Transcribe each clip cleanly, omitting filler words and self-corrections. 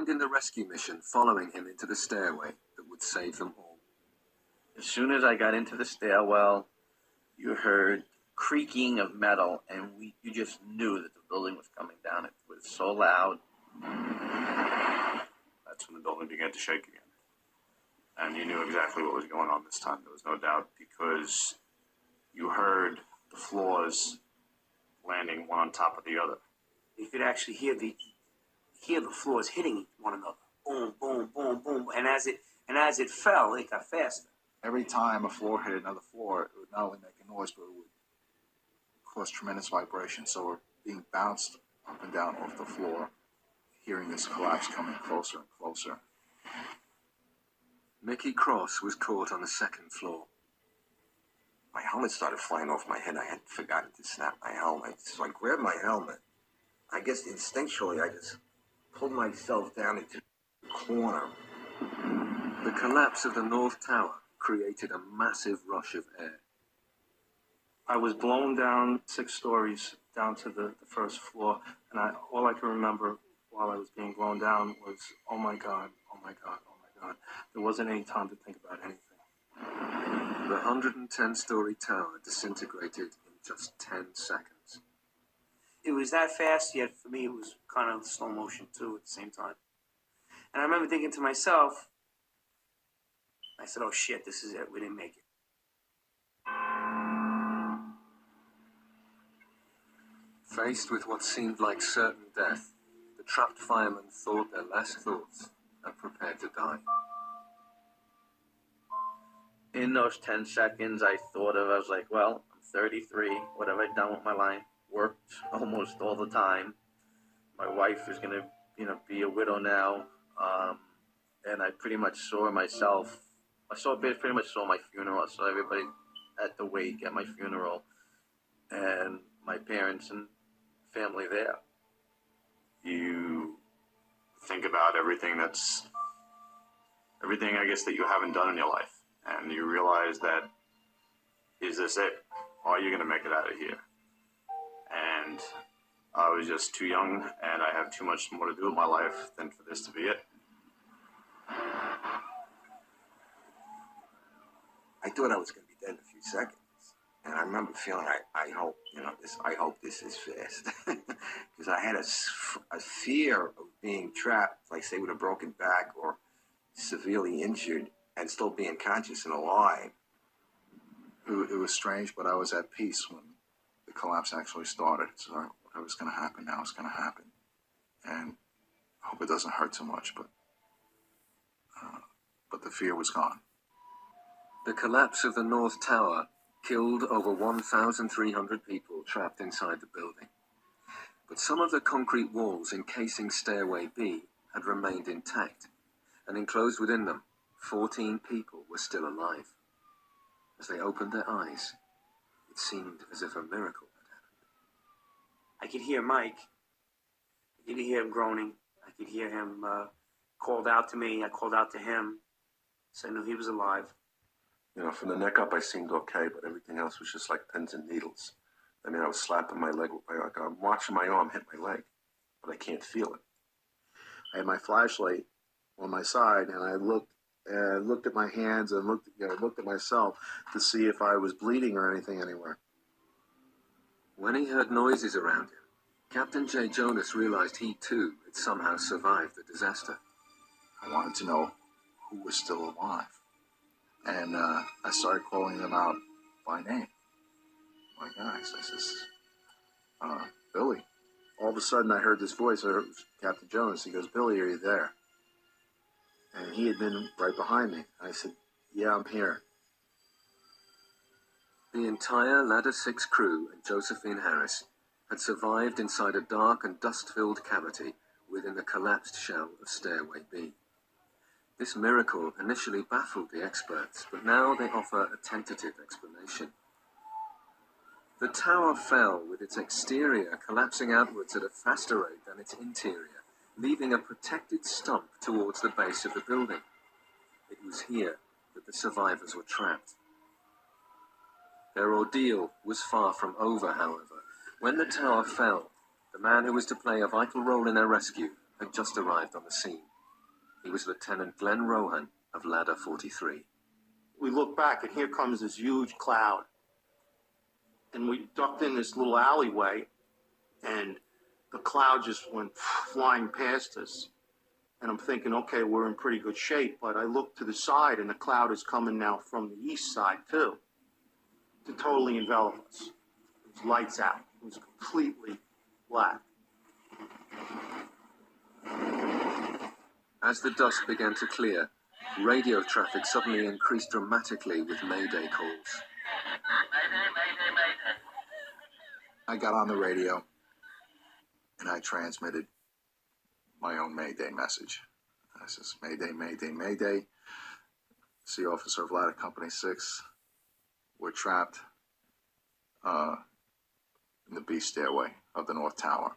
joined in the rescue mission, following him into the stairway that would save them all. As soon as I got into the stairwell, you heard creaking of metal, and you just knew that the building was coming down. It was so loud. That's when the building began to shake again. And you knew exactly what was going on this time. There was no doubt, because you heard the floors landing one on top of the other. You could actually hear the floors hitting one another. Boom, boom, boom, boom. And as it fell, it got faster. Every time a floor hit another floor, it would not only make a noise, but it would cause tremendous vibration. So we're being bounced up and down off the floor, hearing this collapse coming closer and closer. Mickey Cross was caught on the second floor. My helmet started flying off my head. I had forgotten to snap my helmet. So I grabbed my helmet. I guess instinctually I just pulled myself down into the corner. The collapse of the North Tower created a massive rush of air. I was blown down 6 stories down to the first floor, and all I can remember while I was being blown down was, oh my God, oh my God, oh my God. There wasn't any time to think about anything. The 110-story tower disintegrated in just 10 seconds. It was that fast, yet for me it was kind of slow motion too at the same time. And I remember thinking to myself, I said, oh shit, this is it, we didn't make it. Faced with what seemed like certain death, the trapped firemen thought their last thoughts and prepared to die. In those 10 seconds, I was like, well, I'm 33. What have I done with my life? Worked almost all the time. My wife is going to, be a widow now. And I pretty much saw myself. Pretty much saw my funeral. I saw everybody at the wake at my funeral. And my parents and family there. You think about everything, I guess, that you haven't done in your life. And you realize that, is this it? Or are you going to make it out of here? And I was just too young, and I have too much more to do with my life than for this to be it. I thought I was going to be dead in a few seconds. And I remember feeling, I hope this is fast. Because I had a fear of being trapped, like say with a broken back or severely injured, and still being conscious and alive. It was strange, but I was at peace when the collapse actually started. So whatever was going to happen now is going to happen. And I hope it doesn't hurt too much, but the fear was gone. The collapse of the North Tower killed over 1,300 people trapped inside the building. But some of the concrete walls encasing Stairway B had remained intact, and enclosed within them, 14 people were still alive. As they opened their eyes, it seemed as if a miracle had happened. I could hear Mike. I could hear him groaning. I could hear him called out to me. I called out to him. So I knew he was alive. From the neck up, I seemed okay, but everything else was just like pins and needles. I mean, I was slapping my leg. I'm watching my arm hit my leg, but I can't feel it. I had my flashlight on my side, and I looked at my hands and looked at myself to see if I was bleeding or anything anywhere. When he heard noises around him, Captain J. Jonas realized he too had somehow survived the disaster. I wanted to know who was still alive. And I started calling them out by name. My guys, I says, Billy. All of a sudden I heard this voice. I heard Captain Jonas. He goes, Billy, are you there? And he had been right behind me. I said, yeah, I'm here. The entire Ladder 6 crew and Josephine Harris had survived inside a dark and dust-filled cavity within the collapsed shell of Stairway B. This miracle initially baffled the experts, but now they offer a tentative explanation. The tower fell with its exterior collapsing outwards at a faster rate than its interior, leaving a protected stump towards the base of the building. It was here that the survivors were trapped. Their ordeal was far from over, however. When the tower fell, the man who was to play a vital role in their rescue had just arrived on the scene. He was Lieutenant Glenn Rohan of Ladder 43. We look back, and here comes this huge cloud. And we ducked in this little alleyway, and the cloud just went flying past us. And I'm thinking, okay, we're in pretty good shape. But I look to the side, and the cloud is coming now from the east side, too, to totally envelop us. It was lights out. It was completely black. As the dust began to clear, radio traffic suddenly increased dramatically with Mayday calls. I got on the radio, and I transmitted my own Mayday message. I says, Mayday, Mayday, Mayday. Sea Officer of Ladder Company 6. We're trapped in the B stairway of the North Tower.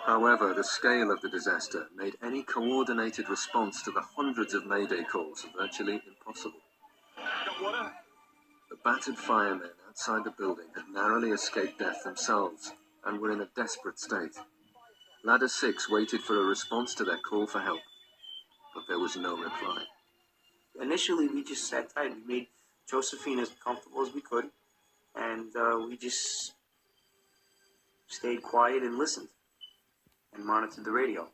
However, the scale of the disaster made any coordinated response to the hundreds of Mayday calls virtually impossible. The battered firemen outside the building had narrowly escaped death themselves and were in a desperate state. Ladder 6 waited for a response to their call for help, but there was no reply. Initially, we just sat tight. We made Josephine as comfortable as we could, and we just stayed quiet and listened and monitored the radio.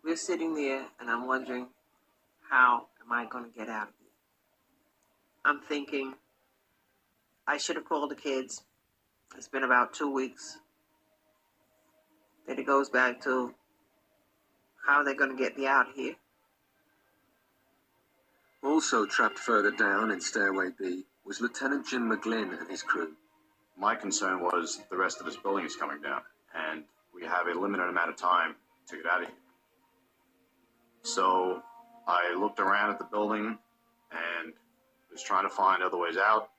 We're sitting there, and I'm wondering, how am I going to get out of here? I'm thinking, I should have called the kids. It's been about 2 weeks. Then it goes back to, how are they going to get me out of here? Also trapped further down in Stairway B was Lieutenant Jim McGlynn and his crew. My concern was the rest of this building is coming down, and we have a limited amount of time to get out of here. So I looked around at the building and was trying to find other ways out.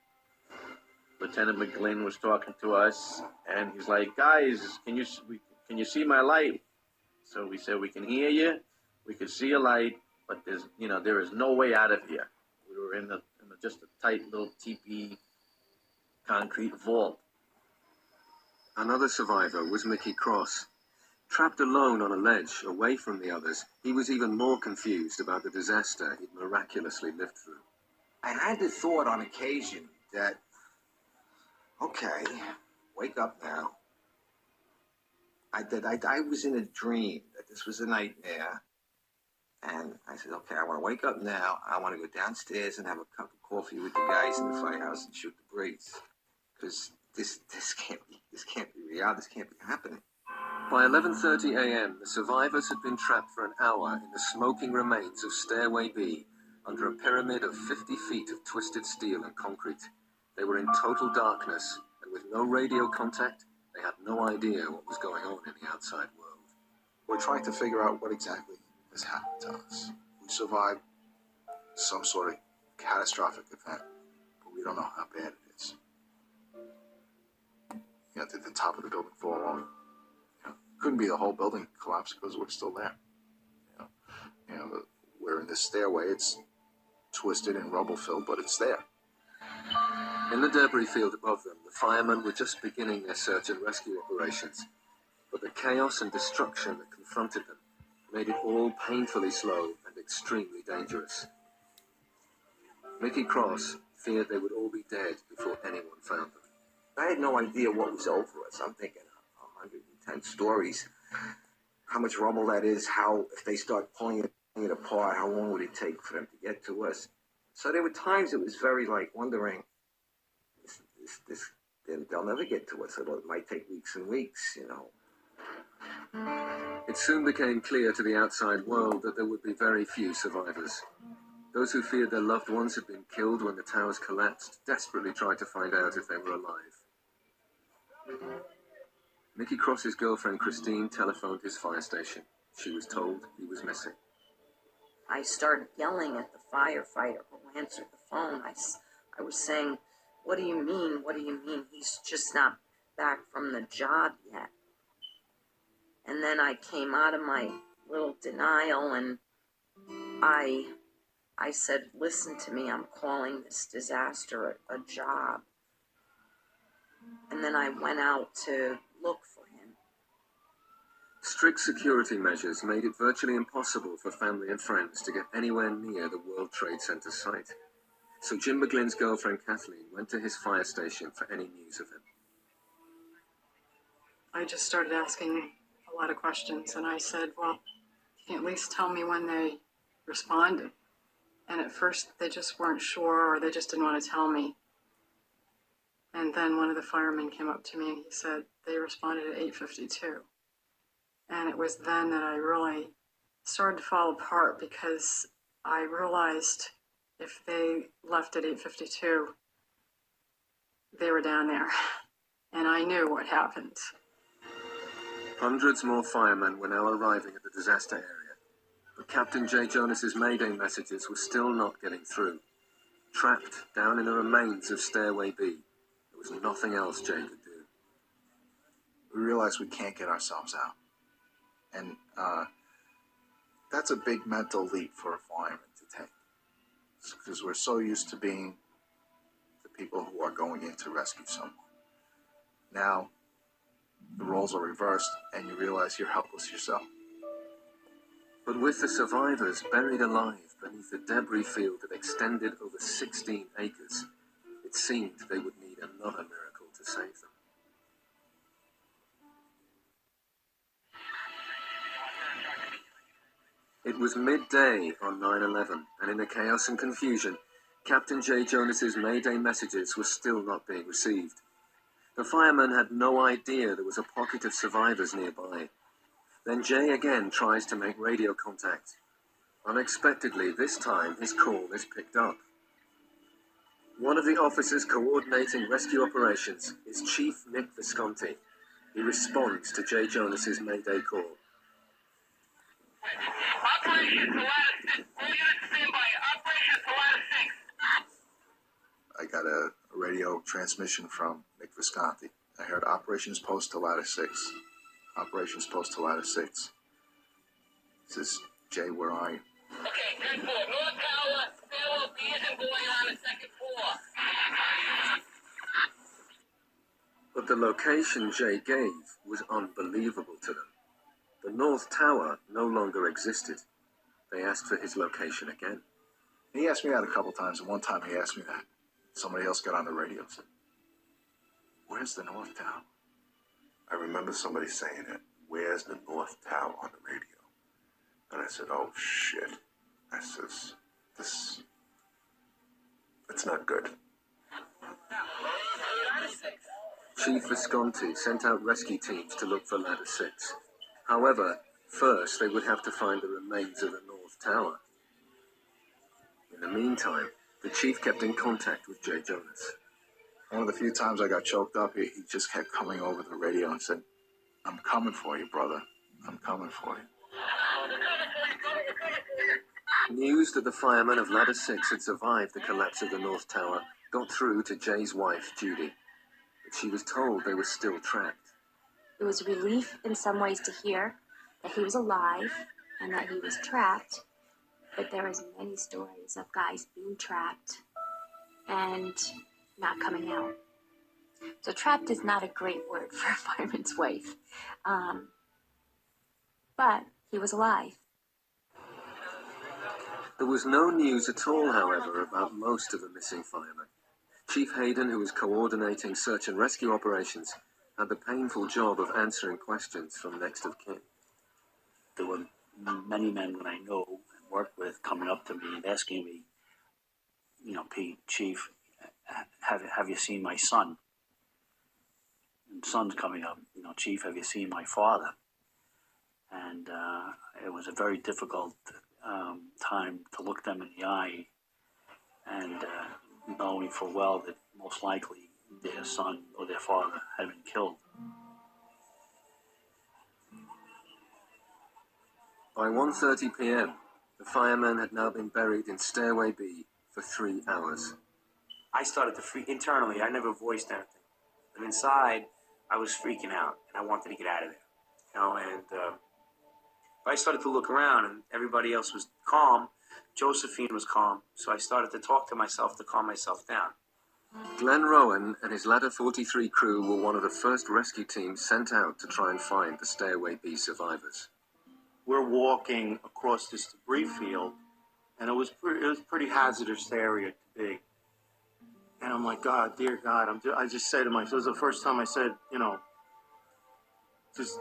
Lieutenant McGlynn was talking to us, and he's like, guys, can you see my light? So we said, we can hear you, we can see a light, but there is no way out of here. We were in just a tight little teepee concrete vault. Another survivor was Mickey Cross. Trapped alone on a ledge, away from the others, he was even more confused about the disaster he'd miraculously lived through. I had the thought on occasion that, okay, wake up now. I was in a dream, that this was a nightmare. And I said, okay, I want to wake up now. I want to go downstairs and have a cup of coffee with the guys in the firehouse and shoot the breeze. Because this can't be real. This can't be happening. By 11:30 a.m., the survivors had been trapped for an hour in the smoking remains of Stairway B under a pyramid of 50 feet of twisted steel and concrete. They were in total darkness, and with no radio contact, they had no idea what was going on in the outside world. We're trying to figure out what exactly has happened to us. We survived some sort of catastrophic event, but we don't know how bad it is. Did the top of the building fall off? Couldn't be the whole building collapsed because we're still there. We're in this stairway. It's twisted and rubble filled, but it's there. In the debris field above them, the firemen were just beginning their search and rescue operations, but the chaos and destruction that confronted them made it all painfully slow and extremely dangerous. Mickey Cross feared they would all be dead before anyone found them. I had no idea what was over us. I'm thinking 110 stories. How much rubble that is, if they start pulling it apart, how long would it take for them to get to us? So there were times it was very wondering, they'll never get to us. It might take weeks and weeks, It soon became clear to the outside world that there would be very few survivors. Those who feared their loved ones had been killed when the towers collapsed desperately tried to find out if they were alive. Mickey Cross's girlfriend Christine telephoned his fire station. She was told he was missing. I started yelling at the firefighter who answered the phone. I was saying, what do you mean? What do you mean? He's just not back from the job yet. And then I came out of my little denial and I said, listen to me, I'm calling this disaster a job. And then I went out to look for him. Strict security measures made it virtually impossible for family and friends to get anywhere near the World Trade Center site. So Jim McGlynn's girlfriend Kathleen went to his fire station for any news of him. I just started asking a lot of questions, and I said, well, you can at least tell me when they responded. And at first, they just weren't sure, or they just didn't want to tell me. And then one of the firemen came up to me, and he said they responded at 8:52. And it was then that I really started to fall apart, because I realized if they left at 8:52, they were down there. And I knew what happened. Hundreds more firemen were now arriving at the disaster area, but Captain Jay Jonas's Mayday messages were still not getting through. Trapped down in the remains of Stairway B, there was nothing else Jay could do. We realize we can't get ourselves out. And that's a big mental leap for a fireman to take, because we're so used to being the people who are going in to rescue someone. Now, the roles are reversed, and you realize you're helpless yourself. But with the survivors buried alive beneath a debris field that extended over 16 acres, it seemed they would need another miracle to save them. It was midday on 9/11, and in the chaos and confusion, Captain Jay Jonas's Mayday messages were still not being received. The firemen had no idea there was a pocket of survivors nearby. Then Jay again tries to make radio contact. Unexpectedly, this time his call is picked up. One of the officers coordinating rescue operations is Chief Nick Visconti. He responds to Jay Jonas's Mayday call. Operation Ladder 6. All units stand by. Operation Ladder 6. I got a radio transmission from Nick Visconti. I heard Operations Post to Ladder 6. Operations Post to Ladder 6. This is Jay, where are you? Okay, 10-4. North Tower, stairwell B isn't going on the second floor. But the location Jay gave was unbelievable to them. The North Tower no longer existed. They asked for his location again. He asked me that a couple times, and one time he asked me that. Somebody else got on the radio and said, "Where's the North Tower?" I remember somebody saying it. Where's the North Tower on the radio? And I said, oh shit. I says, it's not good. Chief Visconti sent out rescue teams to look for Ladder 6. However, first they would have to find the remains of the North Tower. In the meantime, the chief kept in contact with Jay Jonas. One of the few times I got choked up, he just kept coming over the radio and said, "I'm coming for you, brother. I'm coming for you." News that the firemen of Ladder 6 had survived the collapse of the North Tower got through to Jay's wife, Judy. But she was told they were still trapped. It was a relief in some ways to hear that he was alive and that he was trapped, but there was many stories of guys being trapped and not coming out. So trapped is not a great word for a fireman's wife. But he was alive. There was no news at all, however, about most of the missing firemen. Chief Hayden, who was coordinating search and rescue operations, had the painful job of answering questions from next of kin. There were many men that I know and worked with coming up to me and asking me, "Pete, Chief, have you seen my son?" And son's coming up, "Chief, have you seen my father?" And it was a very difficult time to look them in the eye and knowing full well that most likely their son or their father had been killed. By 1:30 p.m., the firemen had now been buried in Stairway B for 3 hours. I started to freak internally. I never voiced anything, but inside, I was freaking out, and I wanted to get out of there. And I started to look around, and everybody else was calm. Josephine was calm, so I started to talk to myself to calm myself down. Glenn Rowan and his Ladder 43 crew were one of the first rescue teams sent out to try and find the Stairway B survivors. We're walking across this debris field, and it was pretty hazardous area to be. And I'm like, God, dear God, I just said to myself, it was the first time I said, just,